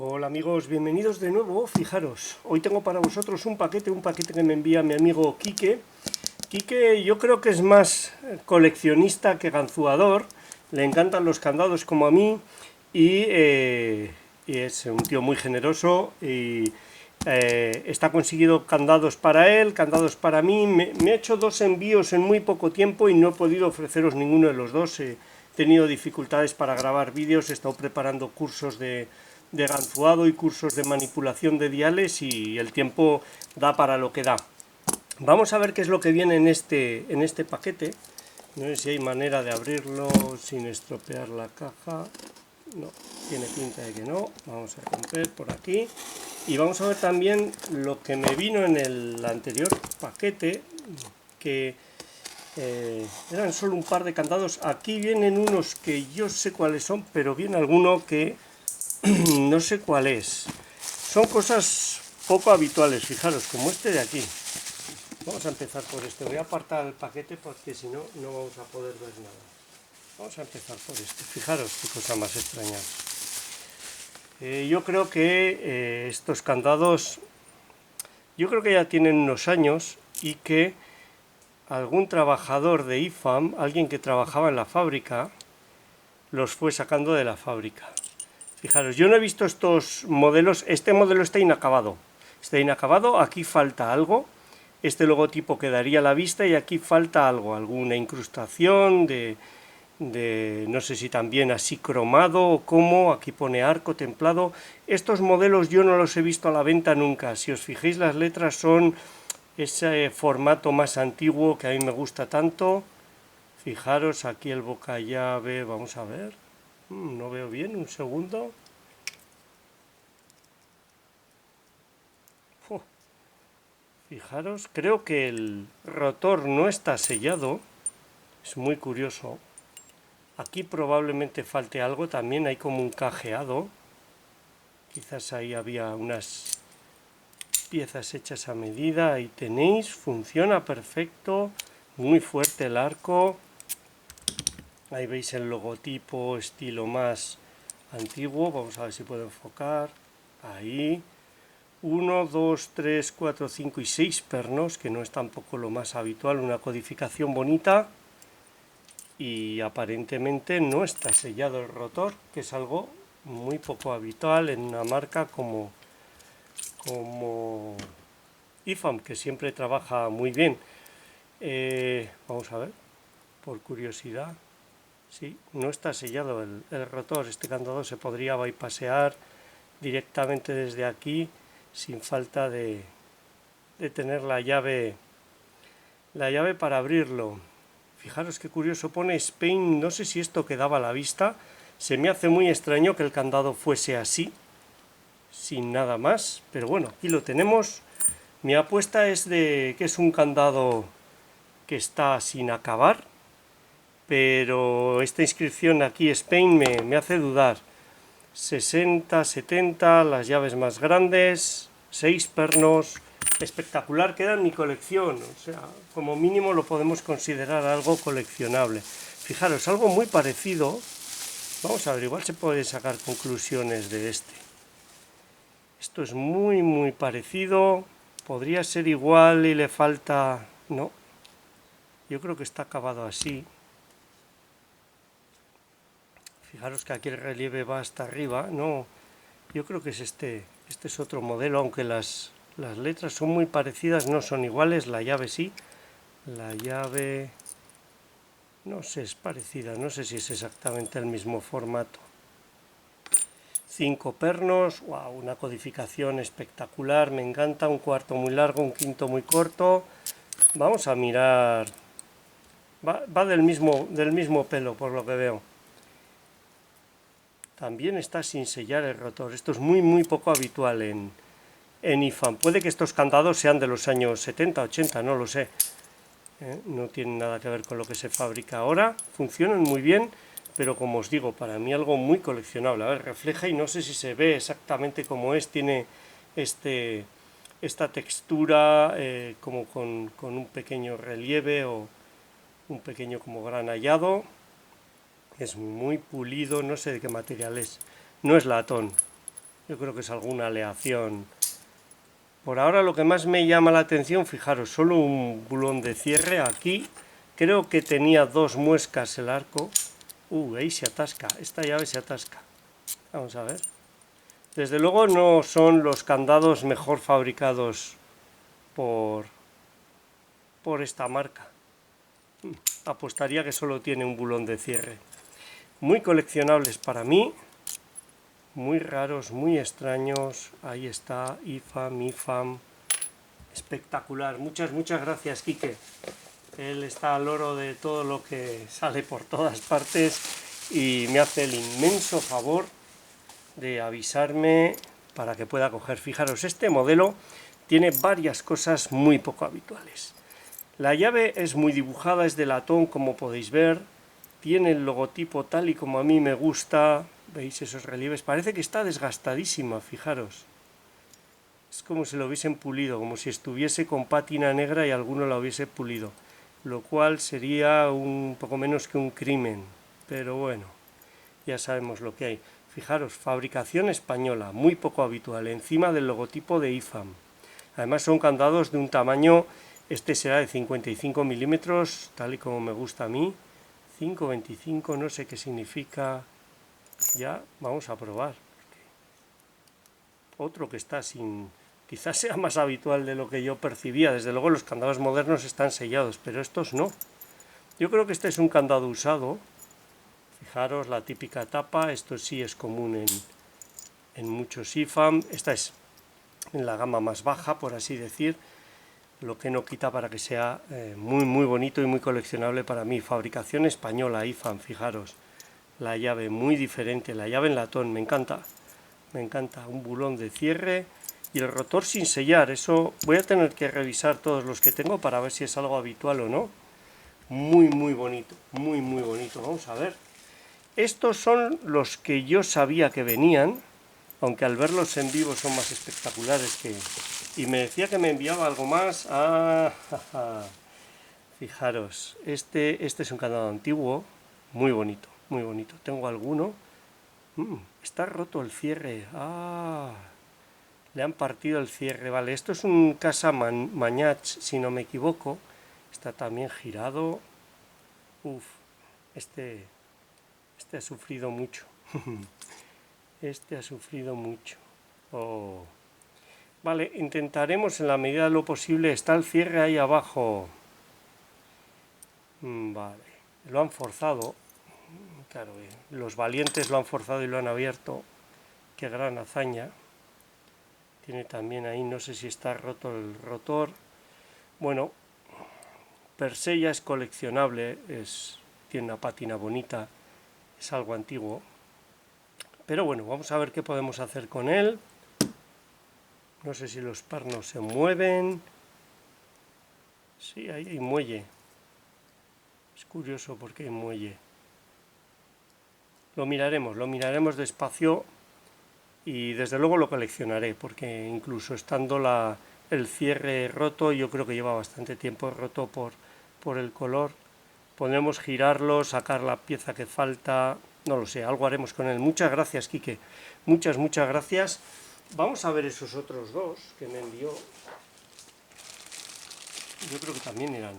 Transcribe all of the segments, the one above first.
Hola amigos, bienvenidos de nuevo. Fijaros, hoy tengo para vosotros un paquete que me envía mi amigo Quique. Quique yo creo que es más coleccionista que ganzuador, le encantan los candados como a mí y es un tío muy generoso y está conseguido candados para él, candados para mí. Me ha hecho dos envíos en muy poco tiempo y no he podido ofreceros ninguno de los dos. He tenido dificultades para grabar vídeos, he estado preparando cursos de ganzuado y cursos de manipulación de diales y el tiempo da para lo que da. Vamos a ver qué es lo que viene en este paquete. No sé si hay manera de abrirlo sin estropear la caja. No, tiene pinta de que no. Vamos a romper por aquí. Y vamos a ver también lo que me vino en el anterior paquete, que eran solo un par de candados. Aquí vienen unos que yo sé cuáles son, pero viene alguno que no sé cuál es. Son cosas poco habituales, fijaros, como este de aquí. Vamos a empezar por este. Voy a apartar el paquete porque si no, no vamos a poder ver nada. Vamos a empezar por este. Fijaros qué cosa más extraña. Yo creo que estos candados, yo creo que ya tienen unos años y que algún trabajador de IFAM, alguien que trabajaba en la fábrica, los fue sacando de la fábrica. Fijaros, yo no he visto estos modelos, este modelo está inacabado. Está inacabado, aquí falta algo. Este logotipo quedaría a la vista y aquí falta algo, alguna incrustación de no sé si también así cromado o cómo, aquí pone arco templado. Estos modelos yo no los he visto a la venta nunca. Si os fijáis, las letras son ese formato más antiguo que a mí me gusta tanto. Fijaros, aquí el boca llave, vamos a ver. No veo bien, un segundo. Fijaros, creo que el rotor no está sellado. Es muy curioso. Aquí probablemente falte algo, también hay como un cajeado. Quizás ahí había unas piezas hechas a medida. Ahí tenéis, funciona perfecto. Muy fuerte el arco. Ahí veis el logotipo estilo más antiguo. Vamos a ver si puedo enfocar. Ahí. 1, 2, 3, 4, 5 y 6 pernos, que no es tampoco lo más habitual, una codificación bonita. Y aparentemente no está sellado el rotor, que es algo muy poco habitual en una marca como IFAM, que siempre trabaja muy bien. Vamos a ver, por curiosidad. Sí, no está sellado el rotor. Este candado se podría bypassear directamente desde aquí sin falta de tener la llave para abrirlo. Fijaros qué curioso, pone Spain. No sé si esto quedaba a la vista. Se me hace muy extraño que el candado fuese así, sin nada más, pero bueno, aquí lo tenemos. Mi apuesta es de que es un candado que está sin acabar, pero esta inscripción aquí Spain me hace dudar. 60, 70, las llaves más grandes, 6 pernos, espectacular, queda en mi colección, o sea, como mínimo lo podemos considerar algo coleccionable. Fijaros, algo muy parecido, vamos a ver, igual se pueden sacar conclusiones de este. Esto es muy parecido, podría ser igual y le falta, no, yo creo que está acabado así. Fijaros que aquí el relieve va hasta arriba, no, yo creo que es este es otro modelo, aunque las letras son muy parecidas, no son iguales, la llave sí, la llave, no sé, es parecida, no sé si es exactamente el mismo formato. 5 pernos, wow, una codificación espectacular, me encanta, un cuarto muy largo, un quinto muy corto. Vamos a mirar, va del mismo pelo por lo que veo. También está sin sellar el rotor, esto es muy poco habitual en IFAM. Puede que estos candados sean de los años 70, 80, no lo sé. No tienen nada que ver con lo que se fabrica ahora. Funcionan muy bien, pero como os digo, para mí algo muy coleccionable. A ver, refleja y no sé si se ve exactamente como es. Tiene esta textura como con un pequeño relieve o un pequeño como granallado. Es muy pulido, no sé de qué material es. No es latón. Yo creo que es alguna aleación. Por ahora lo que más me llama la atención, fijaros, solo un bulón de cierre aquí. Creo que tenía 2 muescas el arco. Ahí se atasca, esta llave se atasca. Vamos a ver. Desde luego no son los candados mejor fabricados por esta marca. Apostaría que solo tiene un bulón de cierre. Muy coleccionables para mí. Muy raros, muy extraños. Ahí está, IFAM. Espectacular. Muchas gracias, Quique. Él está al loro de todo lo que sale por todas partes y me hace el inmenso favor de avisarme para que pueda coger. Fijaros, este modelo tiene varias cosas muy poco habituales. La llave es muy dibujada, es de latón, como podéis ver. Tiene el logotipo tal y como a mí me gusta. ¿Veis esos relieves? Parece que está desgastadísima, fijaros. Es como si lo hubiesen pulido, como si estuviese con pátina negra y alguno la hubiese pulido. Lo cual sería un poco menos que un crimen. Pero bueno, ya sabemos lo que hay. Fijaros, fabricación española, muy poco habitual, encima del logotipo de IFAM. Además son candados de un tamaño, este será de 55 milímetros, tal y como me gusta a mí. 5,25, no sé qué significa. Ya, vamos a probar. Otro que está sin... Quizás sea más habitual de lo que yo percibía. Desde luego los candados modernos están sellados, pero estos no. Yo creo que este es un candado usado. Fijaros, la típica tapa. Esto sí es común en muchos IFAM. Esta es en la gama más baja, por así decir. Lo que no quita para que sea muy bonito y muy coleccionable para mí. Fabricación española, IFAM, fijaros. La llave muy diferente, la llave en latón, me encanta. Me encanta, un bulón de cierre y el rotor sin sellar. Eso voy a tener que revisar todos los que tengo para ver si es algo habitual o no. Muy bonito, muy bonito. Vamos a ver. Estos son los que yo sabía que venían, aunque al verlos en vivo son más espectaculares que... Y me decía que me enviaba algo más. Fijaros, este es un candado antiguo, muy bonito, muy bonito. Tengo alguno. Está roto el cierre. Le han partido el cierre. Vale, esto es un Casa Mañach, si no me equivoco. Está también girado. Este ha sufrido mucho. Este ha sufrido mucho. Vale, intentaremos en la medida de lo posible. Está el cierre ahí abajo. Vale, lo han forzado. Claro, los valientes lo han forzado y lo han abierto. Qué gran hazaña. Tiene también ahí, no sé si está roto el rotor. Bueno, per se ya es coleccionable, tiene una pátina bonita, es algo antiguo. Pero bueno, vamos a ver qué podemos hacer con él. No sé si los pernos se mueven. Sí, ahí hay muelle. Es curioso porque hay muelle. Lo miraremos despacio y desde luego lo coleccionaré, porque incluso estando el cierre roto, yo creo que lleva bastante tiempo roto por el color. Podremos girarlo, sacar la pieza que falta, no lo sé, algo haremos con él. Muchas gracias, Quique, muchas gracias. Vamos a ver esos otros dos que me envió. Yo creo que también eran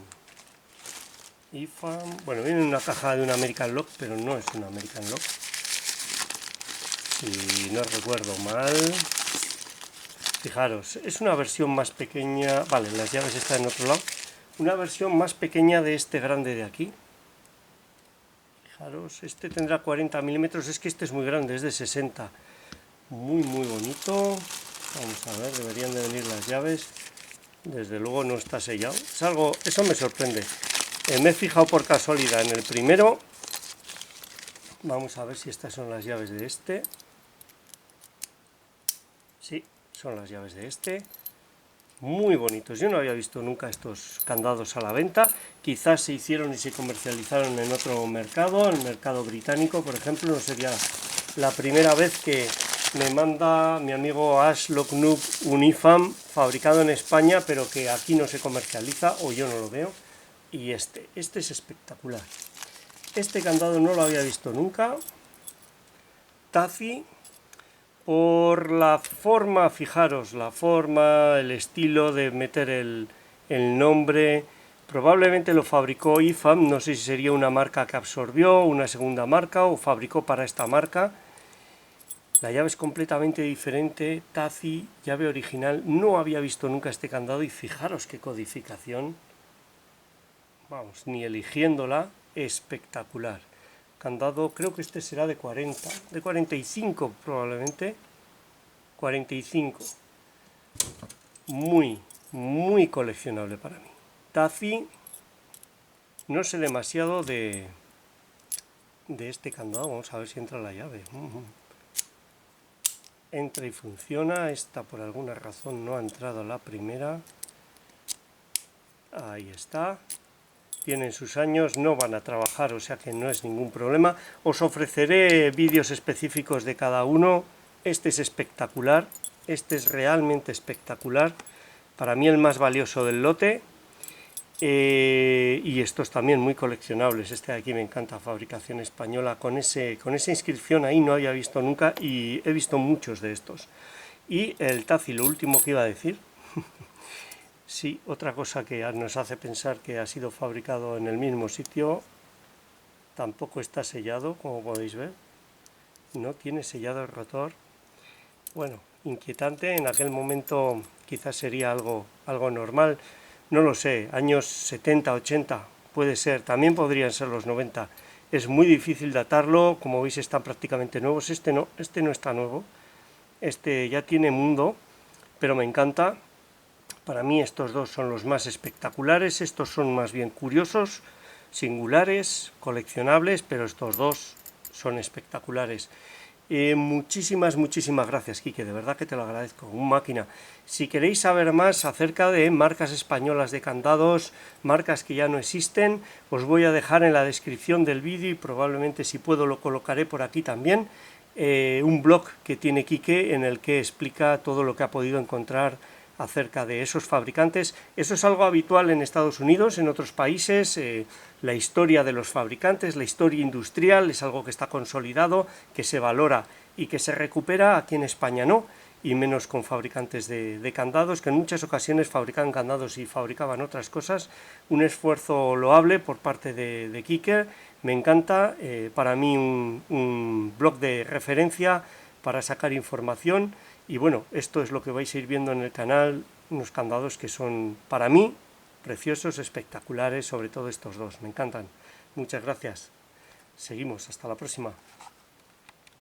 IFAM. Bueno, viene en una caja de un American Lock, pero no es un American Lock. Si no recuerdo mal. Fijaros, es una versión más pequeña. Vale, las llaves están en otro lado. Una versión más pequeña de este grande de aquí. Fijaros, este tendrá 40 milímetros. Es que este es muy grande, es de 60. Muy bonito. Vamos a ver, deberían de venir las llaves. Desde luego no está sellado. Es algo, eso me sorprende. Me he fijado por casualidad en el primero. Vamos a ver si estas son las llaves de este. Sí, son las llaves de este. Muy bonitos. Yo no había visto nunca estos candados a la venta. Quizás se hicieron y se comercializaron en otro mercado, en el mercado británico, por ejemplo. No sería la primera vez que me manda mi amigo Ash Locknook un IFAM fabricado en España, pero que aquí no se comercializa, o yo no lo veo. Y este es espectacular. Este candado no lo había visto nunca. Taffy, Por la forma, fijaros, la forma, el estilo de meter el nombre, probablemente lo fabricó IFAM, no sé si sería una marca que absorbió, una segunda marca o fabricó para esta marca. La llave es completamente diferente, Tazi, llave original, no había visto nunca este candado y fijaros qué codificación, vamos, ni eligiéndola, espectacular. Candado, creo que este será de 40, de 45 probablemente, 45, muy coleccionable para mí. Tazi, no sé demasiado de este candado, vamos a ver si entra la llave. Entra y funciona, esta por alguna razón no ha entrado la primera. Ahí está. Tienen sus años, no van a trabajar, o sea que no es ningún problema. Os ofreceré vídeos específicos de cada uno. Este es espectacular, este es realmente espectacular. Para mí el más valioso del lote. Y estos también muy coleccionables. Este de aquí me encanta, fabricación española, con esa inscripción ahí no había visto nunca y he visto muchos de estos. Y el Tazi, lo último que iba a decir, sí, otra cosa que nos hace pensar que ha sido fabricado en el mismo sitio, tampoco está sellado, como podéis ver, no tiene sellado el rotor. Bueno, inquietante, en aquel momento quizás sería algo normal, no lo sé, años 70, 80, puede ser, también podrían ser los 90. Es muy difícil datarlo, como veis están prácticamente nuevos, este no está nuevo, este ya tiene mundo, pero me encanta. Para mí estos dos son los más espectaculares, estos son más bien curiosos, singulares, coleccionables, pero estos dos son espectaculares. Muchísimas gracias, Quique, de verdad que te lo agradezco, un máquina. Si queréis saber más acerca de marcas españolas de candados, marcas que ya no existen, os voy a dejar en la descripción del vídeo y probablemente si puedo lo colocaré por aquí también, un blog que tiene Quique en el que explica todo lo que ha podido encontrar acerca de esos fabricantes. Eso es algo habitual en Estados Unidos, en otros países, la historia de los fabricantes, la historia industrial es algo que está consolidado, que se valora y que se recupera. Aquí en España no, y menos con fabricantes de candados, que en muchas ocasiones fabrican candados y fabricaban otras cosas. Un esfuerzo loable por parte de Quique, me encanta, para mí un blog de referencia para sacar información. Y bueno, esto es lo que vais a ir viendo en el canal, unos candados que son para mí preciosos, espectaculares, sobre todo estos dos, me encantan. Muchas gracias. Seguimos, hasta la próxima.